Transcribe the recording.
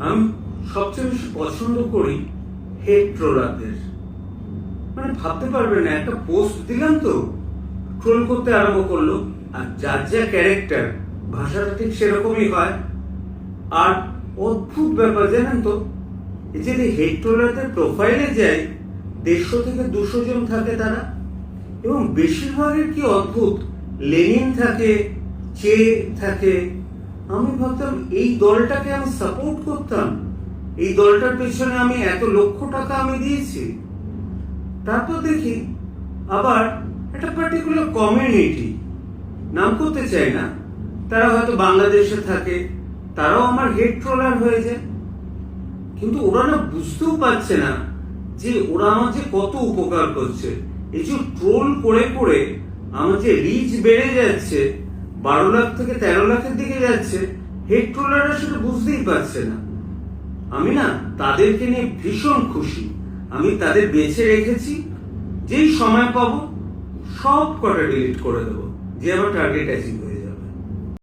আমি সবচেয়ে বেশি পছন্দ করি হেড ট্রোলারদের। মানে ভাবতে পারবে না, একটা পোস্ট দিলাম তো ট্রোল করতে আরম্ভ করলো, আর যার যা ক্যারেক্টার ভাষাটা ঠিক সেরকমই হয়। আর অদ্ভুত ব্যাপার জানেন তো, এই যে হেড ট্রোলারদের প্রোফাইলে যায় 150 থেকে 200 জন থাকে তারা, এবং বেশিরভাগের কি অদ্ভুত, লেনিন থাকে, চে থাকে। আমি ভাবতাম এই দলটাকে আমি সাপোর্ট করতাম, এই দলটার পেছনে আমি এত লক্ষ টাকা আমি দিয়েছি। তারপর দেখি আবার একটা পার্টিকুলার কমিউনিটি, নাম করতে চাই না, তারা হয়তো বাংলাদেশে থাকে, তারাও আমার হেড ট্রোলার হয়ে যায়। কিন্তু ওরা না বুঝতেও পারছে না যে ওরা আমার যে কত উপকার করছে। এই যে ট্রোল করে করে আমার যে রিচ বেড়ে যাচ্ছে, 12 লাখ থেকে 13 লাখের দিকে যাচ্ছে, হেড ট্রোলাররা সেটা বুঝতেই পারছে না। আমি না তাদেরকে নিয়ে ভীষণ খুশি। আমি তাদের বেছে রেখেছি, যেই সময় পাবো সব কটা ডিলিট করে দেবো, যে আমার টার্গেট অ্যাচিভ